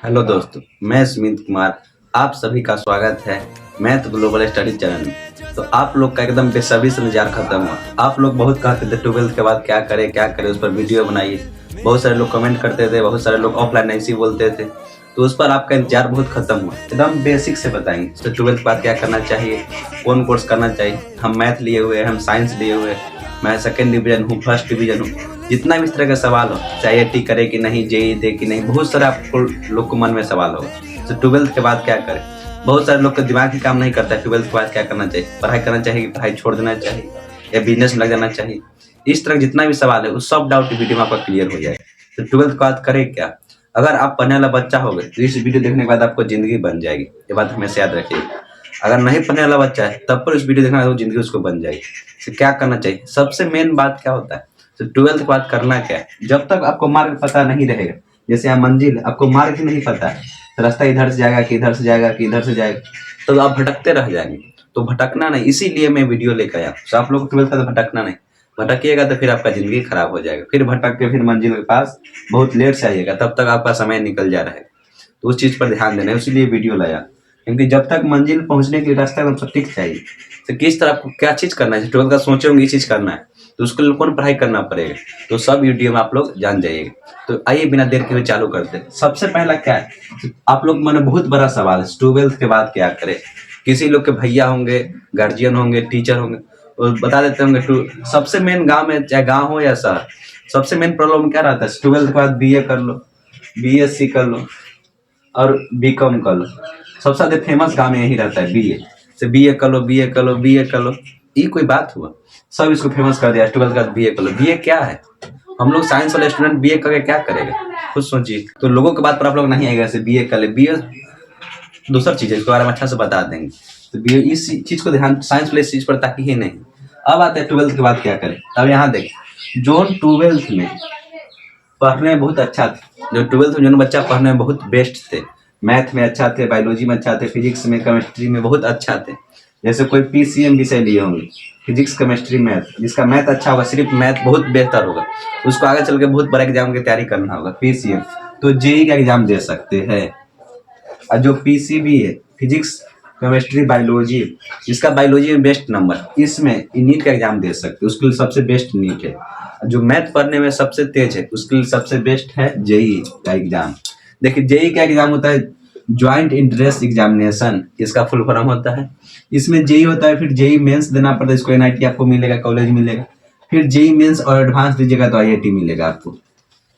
Hello दोस्तों, मैं सुमित कुमार। आप सभी का स्वागत है मैथ ग्लोबल स्टडी चैनल में। तो आप लोग का एकदम बेसब्री से इंतजार खत्म हुआ। आप लोग बहुत कहते थे 12th के बाद क्या करें उस पर वीडियो बनाइए। बहुत सारे लोग कमेंट करते थे, बहुत सारे लोग ऑफलाइन ऐसे बोलते थे। तो उस पर आपका इंतजार बहुत खत्म हुआ। एकदम बेसिक से बताएंगे तो 12th के बाद क्या करना चाहिए, कौन कोर्स करना चाहिए। हम मैथ लिए हुए हैं, हम साइंस लिए हुए हैं, मैं सेकेंड डिवीजन हूँ, फर्स्ट डिवीजन हूँ। जितना भी इस तरह का सवाल हो, चाहे IIT करे कि नहीं, JEE दे कि नहीं, बहुत सारे आपको लोग को मन में सवाल होगा। तो 12th के बाद क्या करें। बहुत सारे लोग का दिमाग ही काम नहीं करता है 12th के बाद क्या करना चाहिए, पढ़ाई करना चाहिए कि पढ़ाई छोड़ देना चाहिए या बिजनेस में लग जाना चाहिए। इस तरह जितना भी सवाल है उस सब डाउट वीडियो में आपका क्लियर हो जाएगा। तो 12th के बाद करें क्या। अगर आप पढ़ने वाला बच्चा हो गए तो इस वीडियो देखने के बाद आपको जिंदगी बन जाएगी। ये बात हमेशा याद रखिएगा। अगर नहीं पढ़ने वाला बच्चा है तब पर इस वीडियो देखना तो जिंदगी उसको बन जाएगी। तो क्या करना चाहिए, सबसे मेन बात क्या होता है। तो 12th के बाद करना क्या है, जब तक आपको मार्ग पता नहीं रहेगा, जैसे यहाँ मंजिल आपको मार्ग ही नहीं पता है, तो रास्ता इधर से जाएगा कि इधर से जाएगा कि इधर से जाएगा, तो आप भटकते रह जाएंगे। तो भटकना नहीं, इसीलिए मैं वीडियो लेकर आया। तो आप लोग को 12th का तो भटकना नहीं, भटकिएगा तो फिर आपका जिंदगी खराब हो जाएगा। फिर भटक के फिर मंजिल के पास बहुत लेट से आइएगा, तब तक आपका समय निकल जा रहा है। तो उस चीज पर ध्यान देना है, इसीलिए वीडियो लाया। क्योंकि जब तक मंजिल पहुंचने के लिए रास्ता एकदम सटीक चाहिए। तो किस तरह आपको क्या चीज करना है, 12th का सोचे होंगे ये चीज करना है, तो उसके लिए कौन पढ़ाई करना पड़ेगा, तो सब वीडियो में आप लोग जान जाइएगा। तो आइए बिना देर के हुए चालू करते हैं। सबसे पहला क्या है, आप लोग मैंने बहुत बड़ा सवाल है 12th के बाद क्या करें। किसी लोग के भैया होंगे, गार्जियन होंगे, टीचर होंगे, और बता देते होंगे सबसे मेन गांव में, चाहे गांव हो या शहर, सबसे मेन प्रॉब्लम क्या रहता है, 12th के बाद BA कर लो, BSc कर लो और BCom कर लो। सबसे ज्यादा फेमस गांव में यही रहता है, BA से BA कर लो, BA कर लो, BA कर लो। ये कोई बात हुआ, सब इसको फेमस कर दिया 12th का BA कर लो। BA क्या है, हम लोग साइंस वाले स्टूडेंट BA करके क्या करेगा, खुद सोचिए। तो लोगों के बात पर आप लोग नहीं आएगा, जैसे BA कर ले। BA दूसरा चीज है, इसके बारे में अच्छा से बता देंगे। तो BA इस चीज को ध्यान, साइंस वाले इस चीज पर ताकि ही नहीं। अब आते हैं 12th के बाद क्या करें। अब यहाँ देखें, जो 12th में पढ़ने में बहुत अच्छा थे, जो 12th में जो बच्चा पढ़ने में बहुत बेस्ट थे, मैथ में अच्छा थे, बायोलॉजी में अच्छा थे, फिजिक्स में, केमिस्ट्री में बहुत अच्छा थे। जैसे कोई PCM विषय लिए होंगे, फिजिक्स केमिस्ट्री मैथ, जिसका मैथ अच्छा होगा, सिर्फ मैथ बहुत बेहतर होगा, उसको आगे चल के बहुत बड़ा एग्जाम की तैयारी करना होगा, PCM, तो JEE का एग्जाम दे सकते हैं। और जो PCB है, फिजिक्स केमिस्ट्री बायोलॉजी, जिसका बायोलॉजी में बेस्ट नंबर, इसमें नीट का एग्जाम दे सकते हैं, उसके लिए सबसे बेस्ट नीट है। जो मैथ पढ़ने में सबसे तेज है उसके लिए सबसे बेस्ट है JEE का एग्जाम। देखिए JEE का एग्जाम होता है ज्वाइंट इंट्रेंस एग्जामिनेशन, इसका फुल फॉर्म होता है। इसमें JEE होता है, फिर JEE मेंस देना पड़ता है, इसको NIT आपको मिलेगा, कॉलेज मिलेगा, फिर JEE मेंस और एडवांस दीजिएगा तो IIT मिलेगा आपको।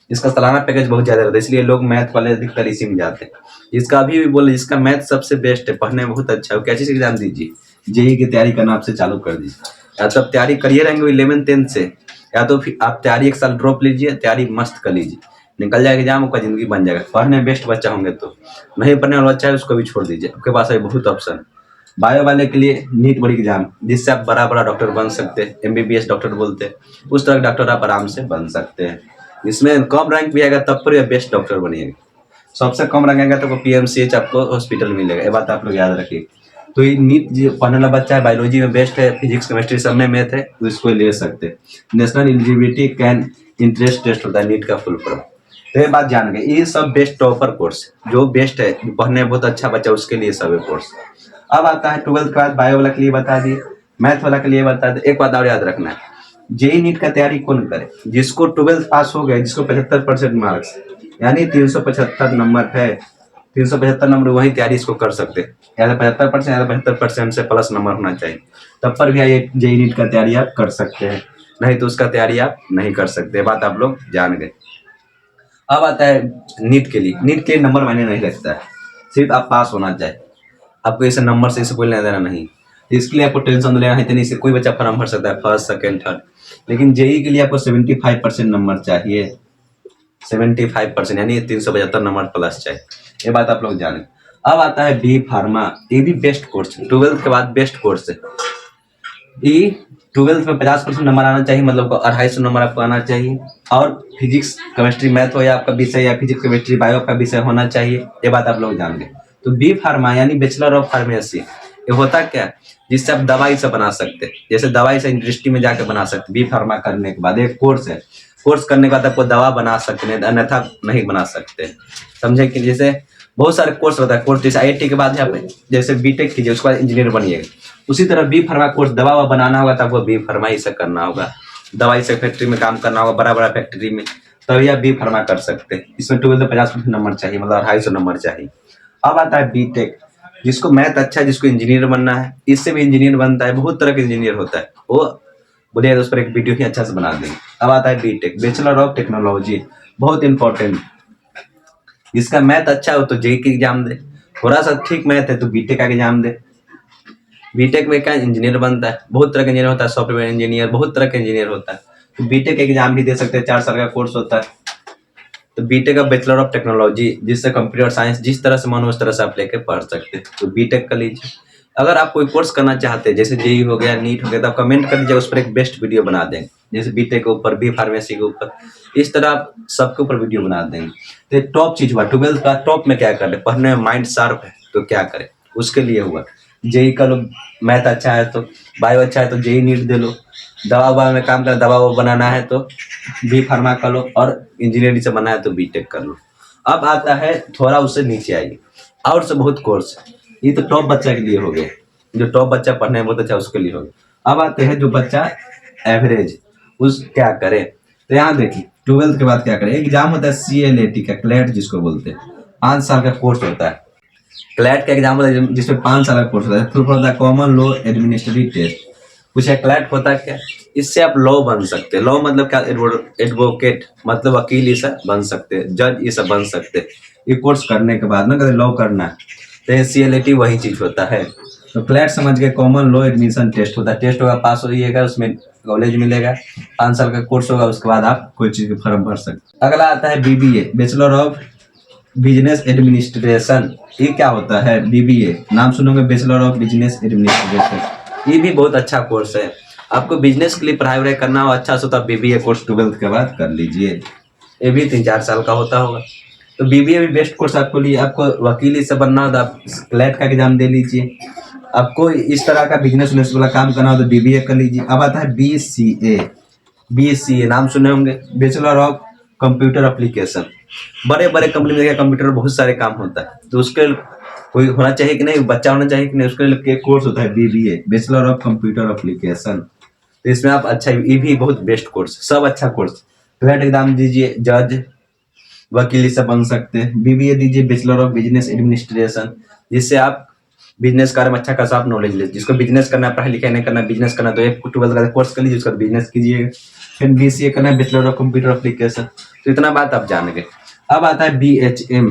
इसका सालाना पैकेज बहुत ज्यादा रहता है, इसलिए लोग मैथ वाले अधिकतर इसी में जाते हैं। जिसका अभी भी बोले जिसका मैथ सबसे बेस्ट है, पढ़ने में बहुत अच्छा है, वो क्या चीज एग्जाम दीजिए, JEE की तैयारी करना आपसे चालू कर दीजिए। या तो आप तैयारी करिए रहेंगे 11th-10th से, या तो फिर आप तैयारी 1 साल ड्रॉप लीजिए, तैयारी मस्त कर लीजिए, निकल जाएगा एग्जाम, आपका जिंदगी बन जाएगा। पढ़ने में बेस्ट बच्चा होंगे तो, नहीं पढ़ने वाला बच्चा है उसको भी छोड़ दीजिए, आपके पास है बहुत ऑप्शन। बायो वाले के लिए नीट बड़ी एग्जाम, जिससे आप बड़ा बड़ा डॉक्टर बन सकते हैं, MBBS डॉक्टर बोलते हैं, उस तरह के डॉक्टर आप आराम से बन सकते हैं। इसमें कम रैंक भी आएगा तब पर यह बेस्ट डॉक्टर बनिएगा। सबसे कम रैंक आएगा तो PMCH आपको हॉस्पिटल मिलेगा, ये बात आप लोग याद रखिए। तो ये नीट जो पढ़ने वाला बच्चा है, बायोलॉजी में बेस्ट है, फिजिक्स केमिस्ट्री सब में मैथ है, तो इसको ले सकते हैं। National eligibility cum entrance test होता है नीट का फुल फॉर्म। तो ये बात जान गए, ये सब बेस्ट टॉपर कोर्स, जो बेस्ट है, जो पढ़ने में बहुत अच्छा बच्चा उसके लिए सब है कोर्स। अब आता है 12th के बाद बायो वाला के लिए बता दिए, मैथ वाला के लिए बता दिए। एक बात और याद रखना है, JEE नीट का तैयारी कौन करे, जिसको 12th पास हो गए, जिसको 75% मार्क्स यानी 375 नंबर है, 375 नंबर वही तैयारी इसको कर सकते हैं। या 75% या 75% से प्लस नंबर होना चाहिए, तब पर भी ये JEE नीट का तैयारी आप कर सकते हैं, नहीं तो उसका तैयारी आप नहीं कर सकते। बात आप लोग जान गए। अब आता है नीट के लिए। नीट के नंबर मायने नहीं रखता है, सिर्फ आप पास होना चाहिए, आपको इसे नंबर से इसे कोई लेना देना नहीं। इसके लिए आपको टेंशन लेना है तो नहीं, से कोई बच्चा फॉर्म भर सकता है, फर्स्ट सेकंड थर्ड। लेकिन JEE के लिए आपको 75% नंबर चाहिए, 75% यानी 375 नंबर प्लस चाहिए, ये बात आप लोग जाने। अब आता है B फार्मा, ये भी बेस्ट कोर्स है, 12th के बाद बेस्ट कोर्स है। ये 12th में 50% नंबर आना चाहिए, मतलब 250 नंबर आपको आना चाहिए, और फिजिक्स केमिस्ट्री मैथ हो या आपका विषय, या फिजिक्स केमिस्ट्री बायो का विषय होना चाहिए, ये बात आप लोग जान गए। तो B फार्मा यानी बैचलर ऑफ फार्मेसी, ये होता क्या है, जिससे आप दवाई से बना सकते हैं, जैसे दवाई से इंडस्ट्री में जाकर बना सकते। B फार्मा करने के बाद एक कोर्स है, कोर्स करने के बाद आपको दवा बना सकते हैं, अन्यथा नहीं बना सकते। समझे कि जैसे बहुत सारे कोर्स होता है। कोर्स जैसे IIT के बाद यहाँ पे जैसे बीटेक कीजिए, उसके बाद इंजीनियर बनिएगा। उसी तरह बी फार्मा कोर्स, दवा ववा बनाना होगा तो आपको बी फार्मा ही से करना होगा। दवाई से फैक्ट्री में काम करना होगा, बड़ा बड़ा फैक्ट्री में, तभी आप बी फार्मा कर सकते हैं। इसमें 12 में 50 नंबर चाहिए, मतलब 250 नंबर चाहिए। अब आता है बीटेक, जिसको मैथ अच्छा है, जिसको इंजीनियर बनना है, इससे भी इंजीनियर बनता है। बहुत तरह के इंजीनियर होता है, वो बोलिए उस पर एक वीडियो ही अच्छा से बना देंगे। अब आता है बीटेक, बैचलर ऑफ टेक्नोलॉजी, बहुत इंपॉर्टेंट। जिसका मैथ अच्छा हो तो जेई की एग्जाम दे, थोड़ा सा ठीक मैथ है तो बीटेक का एग्जाम दे। बीटेक में क्या इंजीनियर बनता है, बहुत तरह का इंजीनियर होता है, सॉफ्टवेयर इंजीनियर, बहुत तरह का इंजीनियर होता है। तो बीटेक एग्जाम भी दे सकते हैं, 4 साल का कोर्स होता है। तो बीटेक का बैचलर ऑफ टेक्नोलॉजी, जिससे कंप्यूटर साइंस जिस तरह से मन हो उस तरह से आप लेके पढ़ सकते हैं, तो बीटेक कर लीजिए। अगर आप कोई कोर्स करना चाहते हैं, जैसे जेई हो गया, नीट हो गया, तो आप कमेंट कर दीजिए, उस पर एक बेस्ट वीडियो बना देंगे। जैसे बीटेक के ऊपर, बी फार्मेसी के ऊपर, इस तरह आप सबके ऊपर वीडियो बना देंगे। तो टॉप चीज हुआ 12th का, टॉप में क्या करें, पढ़ने में माइंड शार्प है तो क्या करें, उसके लिए हुआ। जेई का लो, मैथ अच्छा है तो, बायो अच्छा है तो जेई नीट दे लो। दवा ववा में काम कर, दवा वो बनाना है तो बी फार्मा कर लो, और इंजीनियरिंग से बनना है तो बीटेक कर लो। अब आता है थोड़ा उससे नीचे आइए, और से बहुत कोर्स है। ये तो टॉप बच्चा के लिए हो गया, जो टॉप बच्चा पढ़ने में बहुत अच्छा उसके लिए हो गया। अब आते हैं जो बच्चा एवरेज, उस क्या करे। तो यहाँ देखिए 12th के बाद क्या करे, एग्जाम होता है CLAT का, क्लैट जिसको बोलते हैं, 5 साल का कोर्स होता है। क्लैट का एग्जाम होता है जिसमें 5 साल का कोर्स होता है। फिर होता है कॉमन लॉ एडमिनिस्ट्रेटिव टेस्ट, कुछ है क्लैट होता है क्या, इससे आप लॉ बन सकते हैं। लॉ मतलब क्या, एडवोकेट मतलब वकील, ये सब बन सकते हैं, जज ये सब बन सकते हैं। ये कोर्स करने के बाद ना, कभी लॉ करना है तो CLAT वही चीज होता है। तो क्लैट समझ के, कॉमन लॉ एडमिशन टेस्ट होता है, टेस्ट होगा, पास होइएगा, उसमें कॉलेज मिलेगा, 5 साल का कोर्स होगा, उसके बाद आप कोई चीज के फॉर्म भर सकते। अगला आता है BBA, bachelor of business administration. ये क्या होता है, BBA नाम सुनोगे, बैचलर ऑफ बिजनेस एडमिनिस्ट्रेशन। ये भी बहुत अच्छा कोर्स है। आपको बिजनेस के लिए पढ़ाई वढ़ाई करना हो अच्छा से, तो आप BBA कोर्स 12th के बाद कर लीजिए। ये भी 3-4 साल का होता होगा। तो BBA भी बेस्ट कोर्स आपको लिए। आपको वकील से बनना हो तो आप क्लैट का एग्जाम दे लीजिए। आपको इस तरह का बिजनेस वाला काम करना हो तो BBA कर लीजिए। अब आता है BCA नाम सुने होंगे, बैचलर ऑफ कंप्यूटर एप्लीकेशन। बड़े बड़े कंपनी में कंप्यूटर बहुत सारे काम होता है, तो उसके कोई होना चाहिए कि नहीं, बच्चा होना चाहिए कि नहीं, उसके लिए कोर्स होता है BBA, bachelor of computer application. तो इसमें आप अच्छा, ये भी बहुत बेस्ट कोर्स, सब अच्छा कोर्स। क्लैट एग्जाम दीजिए, जज वकील से बन सकते हैं। BBA दीजिए, बैचलर ऑफ बिजनेस एडमिनिस्ट्रेशन, जिससे आप बिजनेस कार्य में अच्छा खासा आप नॉलेज ले। जिसको बिजनेस करना है, पढ़ाई लिखाई नहीं करना, बिजनेस करना, तो एक 12th का कोर्स कर लीजिए, उसका बिजनेस कीजिएगा। फिर BCA करना है, बैचलर ऑफ कंप्यूटर एप्लीकेशन। तो इतना बात आप जान गए। अब आता है BHM,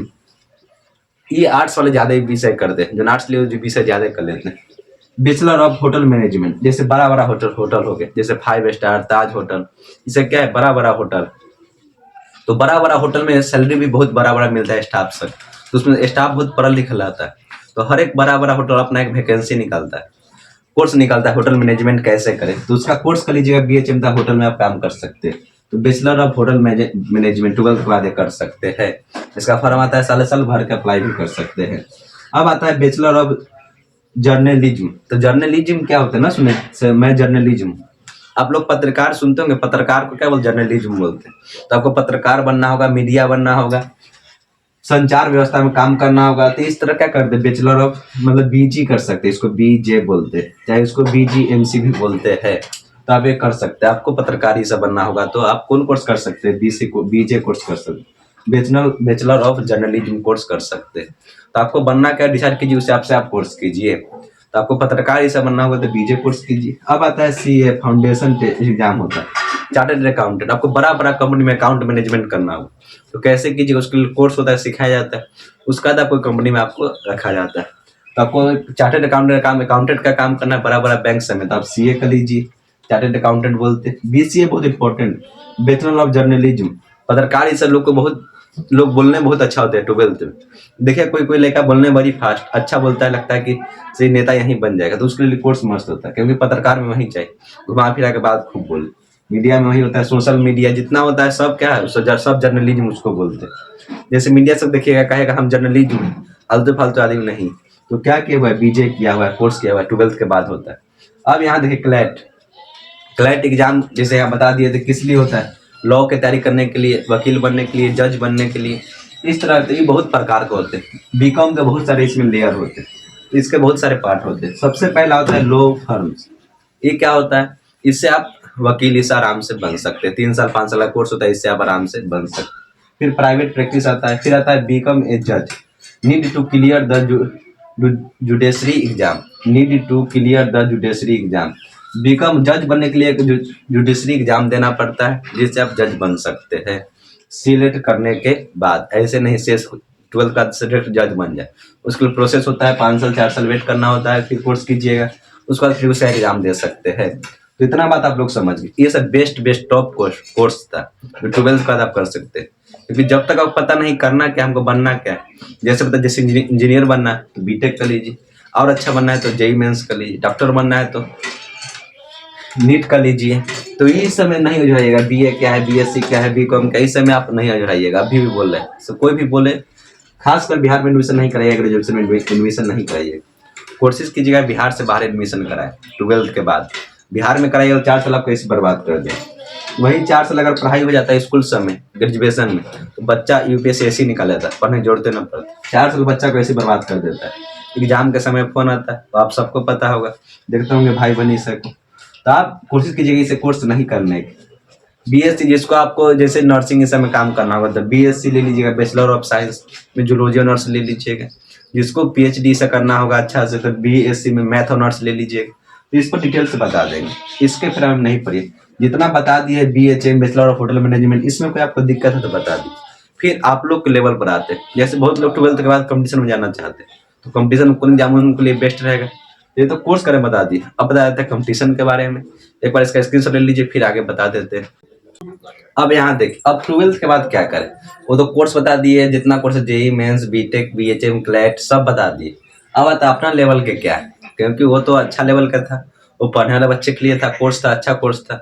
ये आर्ट्स वाले ज्यादा विषय करते हैं, जो आर्ट्स लिए जो विषय ज्यादा कर लेते हैं। बैचलर ऑफ होटल मैनेजमेंट, जैसे बड़ा बड़ा होटल हो गए, जैसे 5 स्टार, ताज होटल, इसे क्या है, बड़ा बड़ा होटल। तो बड़ा बड़ा होटल में सैलरी भी बहुत बड़ा बड़ा मिलता है स्टाफ से, तो उसमें स्टाफ बहुत पढ़ा लिखा रहता है। तो हर एक बड़ा बड़ा होटल अपना एक वैकेंसी निकालता है, कोर्स निकालता है, होटल मैनेजमेंट कैसे करें, तो उसका कोर्स कर लीजिएगा। BHM का होटल में आप काम कर सकते हैं। तो bachelor of hotel management 12th के बाद कर सकते हैं। इसका फॉर्म आता है, साल भर के अप्लाई भी कर सकते हैं। अब आता है बैचलर ऑफ जर्नलिज्म। तो जर्नलिज्म क्या होता है ना, सुने मैं जर्नलिज्म, आप लोग पत्रकार सुनते होंगे, पत्रकार को क्या बोलते, जर्नलिज्म बोलते हैं। तो आपको पत्रकार बनना होगा, मीडिया बनना होगा, संचार व्यवस्था में काम करना होगा, तो इस तरह क्या करते, बैचलर ऑफ मतलब BG कर सकते हैं, इसको BJ बोलते हैं, चाहे इसको BGMC भी बोलते हैं। तो आप ये कर सकते हैं। आपको पत्रकारी से बनना होगा तो आप कौन कोर्स कर सकते हैं, BJ कोर्स कर सकते हैं, बैचलर ऑफ जर्नलिज्म कोर्स कर सकते हैं। तो आपको बनना क्या डिसाइड कीजिए, उस हिसाब से आप कोर्स कीजिए। तो आपको पत्रकार ऐसा बनना होगा तो BJ कोर्स कीजिए। अब आता है CA फाउंडेशन एग्जाम होता है, चार्टर्ड अकाउंटेंट। आपको बड़ा बड़ा कंपनी में अकाउंट मैनेजमेंट करना हो तो कैसे कीजिए, उसके लिए कोर्स होता है, सिखाया जाता है। उसके बाद आपको कंपनी में आपको रखा जाता है। तो आपको चार्टर्ड अकाउंटेंट का काम करना है बड़ा बड़ा बैंक से में, तो आप CA कर लीजिए, चार्टर्ड अकाउंटेंट बोलते हैं। BCA बहुत इंपॉर्टेंट, बैचलर ऑफ जर्नलिज्म, पत्रकार, इस लोग को बहुत लोग बोलने बहुत अच्छा होते हैं 12th में। देखिए कोई लड़का बोलने बड़ी फास्ट अच्छा बोलता है, लगता है कि सही नेता यहीं बन जाएगा, तो उसके लिए कोर्स मस्त होता है, क्योंकि पत्रकार में वही चाहिए, घुमा फिरा के बात खूब बोले। मीडिया में वही होता है, सोशल मीडिया जितना होता है सब क्या है, सब जर्नलिज्म उसको बोलते हैं। जैसे मीडिया सब देखिएगा, कहेगा हम जर्नलिज्म, आलतू फालतू आदमी नहीं। तो क्या किया हुआ है, BJ किया हुआ है, कोर्स किया हुआ है, 12th के बाद होता है। अब यहाँ देखिए क्लैट एग्जाम, जैसे यहाँ बता दिए थे किस लिए होता है, लॉ की तैयारी करने के लिए, वकील बनने के लिए, जज बनने के लिए। इस तरह के ये बहुत प्रकार के होते हैं। बीकॉम के बहुत सारे इसमें लेयर होते हैं, इसके बहुत सारे पार्ट होते हैं। सबसे पहला होता है लॉ फर्म्स। ये क्या होता है? इससे आप वकील इससे आराम से बन सकते हैं। 3 साल 5 साल का कोर्स होता है, इससे आप आराम से बन सकते हैं। फिर प्राइवेट प्रैक्टिस आता है। फिर आता है बीकम ए जज, need to clear the judiciary exam, need to clear the judiciary exam. Become जज बनने के लिए एक जुडिशरी एग्जाम देना पड़ता है, जिससे आप जज बन सकते हैं सिलेक्ट करने के बाद। ऐसे नहीं से 12 का डायरेक्ट जज बन जाए, उसके लिए प्रोसेस होता है। 5 साल 4 साल वेट करना होता है, फिर कोर्स कीजिएगा, उसके बाद फिर उसका एग्जाम दे सकते हैं। तो इतना बात आप लोग समझ गए। ये सब बेस्ट टॉप कोर्स था जो 12th के बाद आप कर सकते हैं। क्योंकि जब तक आपको पता नहीं करना क्या, हमको बनना क्या है, जैसे पता जैसे इंजीनियर बनना है तो बीटेक कर लीजिए, और अच्छा बनना है तो जेई मेंस कर लीजिए, डॉक्टर बनना है तो नीट कर लीजिए। तो इस समय नहीं हो जाइएगा बीए क्या है, बीएससी क्या है, बीकॉम क्या, इस समय आप नहीं हो जाइएगा। अभी भी बोल रहे हैं, so, कोई भी बोले, खासकर बिहार में एडमिशन नहीं कराइएगा, ग्रेजुएशन में एडमिशन नहीं कराइएगा। कोशिश कीजिएगा बिहार से बाहर एडमिशन कराए 12th के बाद। बिहार में कराइए और 4 साल आपको ऐसे बर्बाद कर दे। वही 4 साल अगर पढ़ाई हो जाता है स्कूल समय ग्रेजुएशन में, तो बच्चा यूपीएससी ऐसे ही निकाल लेता है, पढ़ने जोड़ते ना पड़ते। 4 साल बच्चा को ऐसे बर्बाद कर देता है। एग्जाम के समय फोन आता है, तो आप सबको पता होगा, देखते होंगे भाई बहनी सबको। तो आप कोशिश कीजिएगा इसे कोर्स नहीं करने की। बीएससी जिसको आपको जैसे नर्सिंग इस समय काम करना होगा तो बीएससी ले लीजिएगा, बैचलर ऑफ साइंस में जूलॉजी ऑनर्स ले लीजिएगा। जिसको पीएचडी से करना होगा अच्छा से तो बीएससी में मैथ ऑनर्स ले लीजिएगा। तो इस पर डिटेल से बता देंगे, इसके फिर हम नहीं पढ़िए। जितना बता दिए BHM bachelor of hotel management, इसमें कोई आपको दिक्कत है तो बता दी। फिर आप लोग के लेवल पर आते हैं, जैसे बहुत लोग 12th के बाद कंपटीशन में जाना चाहते हैं, तो कंपटीशन कौन एग्जाम उनके लिए बेस्ट रहेगा। ये तो कोर्स करें बता दिए, अब बता देते हैं कंपटीशन के बारे में। एक बार इसका स्क्रीनशॉट ले लीजिए, फिर आगे बता देते हैं। अब यहाँ देखिए, अब 12th के बाद क्या करें, वो तो कोर्स बता दिए, जितना course JEE mains B Tech BHM CLAT सब बता दिए। अब आता अपना लेवल के क्या है, क्योंकि वो तो अच्छा लेवल का था, वो पढ़ने वाले बच्चे के लिए था, कोर्स था, अच्छा कोर्स था।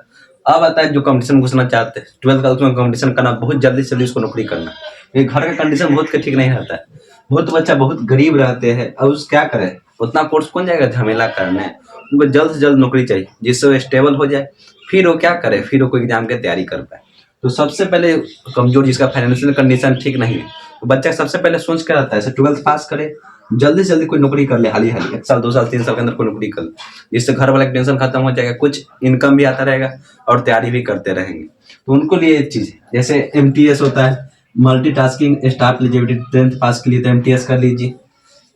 अब आता है जो कंपटीशन घुसना चाहते हैं 12th का, उसमें कंपटीशन करना, बहुत जल्दी से जल्दी उसको नौकरी करना। ये घर का कंडीशन बहुत ठीक नहीं रहता है, बहुत बच्चा बहुत गरीब रहते हैं, अब उस क्या करें, उतना कोर्स कौन जाएगा झमेला करने। उनको जल्द से जल्द नौकरी चाहिए जिससे वो स्टेबल हो जाए, फिर वो क्या करे, फिर वो कोई एग्जाम की तैयारी कर पाए। तो सबसे पहले कमजोर जिसका फाइनेंशियल कंडीशन ठीक नहीं है, तो बच्चा सबसे पहले सोच कर आता है 12th पास करे, जल्दी से जल्दी कोई नौकरी कर ले, हाल 1 साल 2 साल 3 साल के अंदर कोई नौकरी कर ले, जिससे घर वाला टेंशन खत्म हो जाएगा, कुछ इनकम भी आता रहेगा और तैयारी भी करते रहेंगे। तो उनको लिए एक चीज जैसे एमटीएस होता है, मल्टीटास्किंग स्टाफ एलिजिबिलिटी, 10th पास के लिए तो एमटीएस कर लीजिए,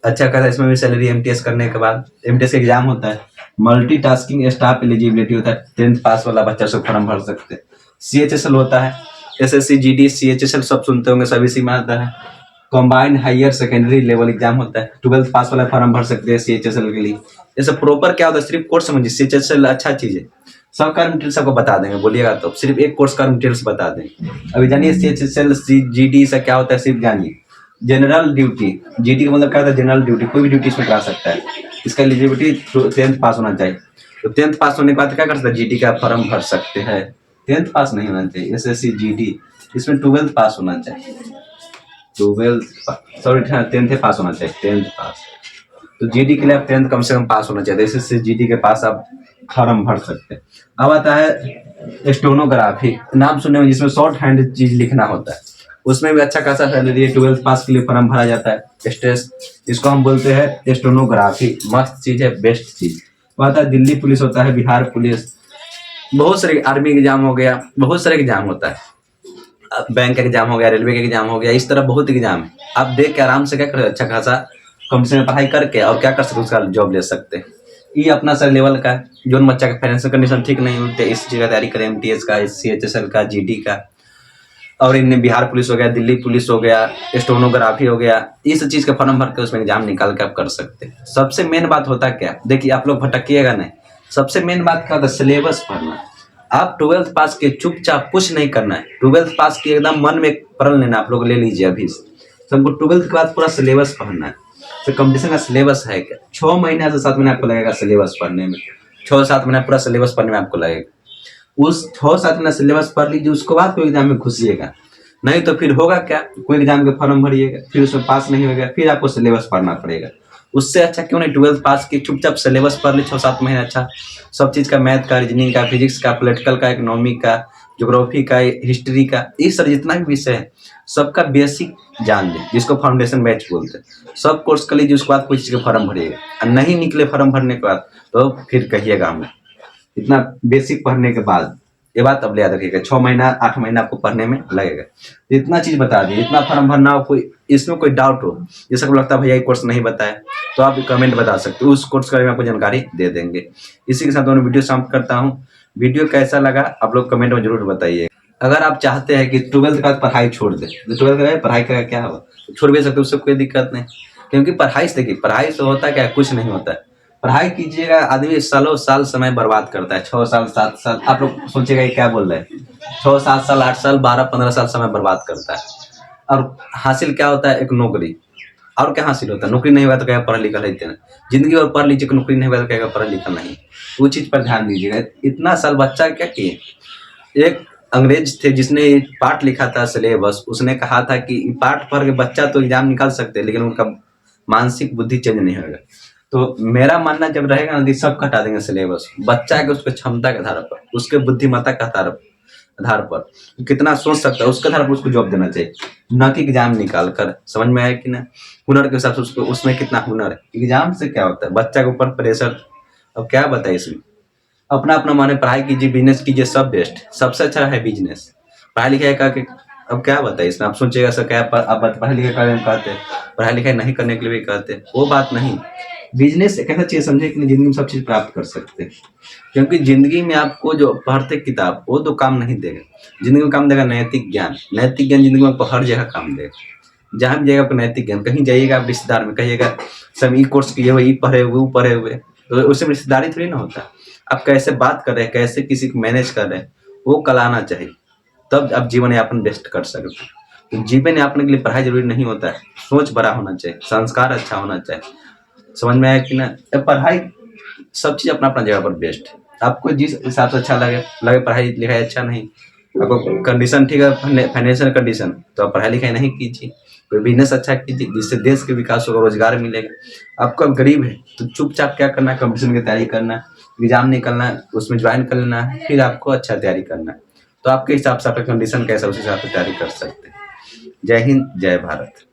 अच्छा खासा इसमें भी सैलरी। एमटीएस करने के बाद एमटीएस का एग्जाम होता है, मल्टीटास्किंग स्टाफ एलिजिबिलिटी होता है, 10th पास वाला बच्चा से फॉर्म भर सकते हैं। सीएचएसएल होता है, एसएससी जीडी सीएचएसएल सब सुनते होंगे, सभी सी में आता है। Combined higher secondary level exam होता है, 12th पास वाला फॉर्म भर सकते हैं सीएचएसएल के लिए। जैसे प्रॉपर क्या होता है, सिर्फ कोर्स समझिए, सीएचएसएल अच्छा चीज है, सब का डिटेल्स आपको बता देंगे, बोलिएगा तो सिर्फ एक कोर्स का डिटेल्स बता देंगे। अभी जानिए सीएचएसएल जीडी से क्या होता है, सिर्फ जानिए। जनरल ड्यूटी, जीडी का मतलब क्या होता है, जनरल ड्यूटी, कोई भी ड्यूटी इसमें करा सकता है। इसका एलिजिबिलिटी 10th पास होना चाहिए। तो 10th पास होने के बाद क्या कर सकते हैं, जीडी का फॉर्म भर सकते हैं। 10th पास नहीं होना चाहिए, एसएससी जीडी, इसमें 12th पास होना चाहिए, 10th पास होना चाहिए, 10th पास। तो जीडी के लिए आप 10th कम से कम पास होना चाहिए, एसएससी जीडी के पास आप फॉर्म भर सकते हैं। अब आता है स्टेनोग्राफी, नाम सुनने में, जिसमें शॉर्ट हैंड चीज लिखना होता है, उसमें भी अच्छा खासा सैलरी है। 12th पास के लिए फॉर्म भरा जाता है, स्टेस, इसको हम बोलते हैं स्टेनोग्राफी, मस्त चीज है, बेस्ट चीज। आता है दिल्ली पुलिस होता है, बिहार पुलिस, बहुत सारे आर्मी एग्जाम हो गया, बहुत सारे एग्जाम होता है, बैंक एग्जाम हो गया, रेलवे का एग्जाम हो गया, इस तरह बहुत एग्जाम है। आप देख के आराम से क्या कर, अच्छा खासा कंपनी में पढ़ाई करके और क्या कर सकते, उसका जॉब ले सकते हैं। ये अपना सर लेवल का है, जो बच्चा का फाइनेंशियल कंडीशन ठीक नहीं होते, इस चीज का तैयारी करें, एमटीएस का, सीएचएसएल का, जीडी का, और इनमें बिहार पुलिस हो गया, दिल्ली पुलिस हो गया, स्टेनोग्राफी हो गया, इस चीज का फॉर्म भर के उसमें एग्जाम निकाल के आप कर सकते हैं। सबसे मेन बात होता क्या, देखिए आप लोग भटकिएगा नहीं, सबसे मेन बात क्या होता है, सिलेबस पढ़ना। आप 12th पास के चुपचाप कुछ नहीं करना है, 12th पास के एकदम मन में प्रण लेना, आप लोग ले लीजिए अभी से। सबको 12th के बाद पूरा सिलेबस पढ़ना है। तो कंपटीशन का सिलेबस है क्या, 6 महीने से 7 महीने आपको लगेगा सिलेबस पढ़ने में, 6-7 महीने पूरा सिलेबस पढ़ने में आपको लगेगा। उस 6-7 महीने सिलेबस पढ़ लीजिए, उसके बाद कोई एग्जाम में घुसिएगा, नहीं तो फिर होगा क्या, कोई एग्जाम के फॉर्म भरिएगा, फिर उसमें पास नहीं होगा, फिर आपको सिलेबस पढ़ना पड़ेगा। उससे अच्छा क्यों नहीं 12th पास की चुपचाप सिलेबस पढ़ ले 6-7 महीने, अच्छा सब चीज़ का, मैथ का, रीजनिंग का, फिजिक्स का, पॉलिटिकल का, इकोनॉमिक का, ज्योग्राफी का, हिस्ट्री का, ये सर जितना भी विषय है सबका बेसिक जान ले, जिसको फाउंडेशन बैच बोलते हैं। सब कोर्स कर लीजिए, उसके बाद कोई चीज़ का फॉर्म भरिएगा, और नहीं निकले फॉर्म भरने के बाद तो फिर कहिएगा हमें। इतना बेसिक पढ़ने के बाद, ये बात अब याद रखिएगा, 6 महीना 8 महीना आपको पढ़ने में लगेगा। तो इतना चीज़ बता दिए, इतना फॉर्म भरना हो, कोई इसमें कोई डाउट हो, जैसे आपको लगता है भैया ये कोर्स नहीं बताया, तो आप कमेंट बता सकते हो, उस कोर्स के बारे में आपको जानकारी दे देंगे। इसी के साथ मैं वीडियो समाप्त करता हूँ। वीडियो कैसा लगा आप लोग कमेंट में जरूर बताइए। अगर आप चाहते हैं कि 12th के बाद पढ़ाई छोड़ दें, तो 12th के बाद पढ़ाई का क्या होगा, छोड़ भी सकते हो, उससे कोई दिक्कत नहीं। क्योंकि पढ़ाई से, देखिए पढ़ाई से होता क्या, कुछ नहीं होता है। पढ़ाई कीजिएगा, आदमी सालों साल समय बर्बाद करता है, 6 साल 7 साल, आप लोग सोचिएगा ये क्या बोल रहे हैं, 6 7 साल 8 साल 12 15 साल समय बर्बाद करता है, और हासिल क्या होता है, एक नौकरी। और क्या हासिल होता है, नौकरी नहीं हुआ तो क्या पढ़ा लिखा रहते हैं, जिंदगी और पढ़ लीजिए, नौकरी नहीं हुआ तो क्या पढ़ा लिखा नहीं। वो चीज़ पर ध्यान दीजिएगा। इतना साल बच्चा क्या किए, एक अंग्रेज थे जिसने पाठ लिखा था सिलेबस, उसने कहा था कि पाठ पढ़ के बच्चा तो एग्जाम निकाल सकते हैं, लेकिन उनका मानसिक बुद्धि चेंज नहीं होगा। तो मेरा मानना जब रहेगा ना, सब हटा देंगे सिलेबस, बच्चा के उसके क्षमता के आधार पर, उसके बुद्धिमत्ता के आधार पर कितना सोच सकता है, उसके आधार पर उसको जॉब देना चाहिए, न कि एग्जाम निकाल कर। समझ में आया कि ना, हुनर के हिसाब से उसको, उसमें कितना हुनर है। एग्जाम से क्या होता है, बच्चा के ऊपर प्रेशर। अब क्या बताए इसमें, अपना अपना माने, पढ़ाई कीजिए, बिजनेस कीजिए, सब बेस्ट, सबसे अच्छा है बिजनेस। पढ़ाई लिखाई का अब क्या बताए इसमें, आप सोचिएगा सर क्या आप पढ़ाई लिखाई करने में कहते हैं, पढ़ाई लिखाई नहीं करने के लिए भी कहते हैं, वो बात नहीं। बिजनेस एक ऐसा चीज समझे कि जिंदगी में सब चीज प्राप्त कर सकते हैं। क्योंकि जिंदगी में आपको जो पढ़ते किताब वो तो काम नहीं देगा, जिंदगी में काम देगा नैतिक ज्ञान। नैतिक ज्ञान जिंदगी में आपको हर जगह काम देगा। जहाँ भी जाएगा आपको नैतिक ज्ञान, कहीं जाइएगा आप रिश्तेदार में कहिएगा सब ई कोर्स किए हुए, ई पढ़े हुए, वो पढ़े हुए, तो उससे रिश्तेदारी थोड़ी ना होता। आप कैसे बात कर रहे हैं, कैसे किसी को मैनेज कर रहे हैं, वो कल आना चाहिए, तब आप जीवन यापन बेस्ट कर सकते हैं। तो जीवन यापन के लिए पढ़ाई जरूरी नहीं होता है, सोच बड़ा होना चाहिए, संस्कार अच्छा होना चाहिए। समझ में आया कि ना, पढ़ाई सब चीज अपना अपना जगह पर बेस्ट है। आपको जिस हिसाब से अच्छा लगे पढ़ाई लिखाई अच्छा नहीं, आपको कंडीशन ठीक है, फाइनेंशियल कंडीशन, तो आप पढ़ाई लिखाई नहीं कीजिए, कोई बिजनेस अच्छा कीजिए जिससे देश के विकास होगा, रोजगार मिलेगा। आपको अब गरीब है तो चुपचाप क्या करना है, कंपटीशन की तैयारी करना है, एग्जाम निकलना है, उसमें ज्वाइन कर लेना है, फिर आपको अच्छा तैयारी करना है। तो आपके हिसाब से आपका कंडीशन कैसा, उस हिसाब से तैयारी कर सकते हैं। जय हिंद, जय भारत।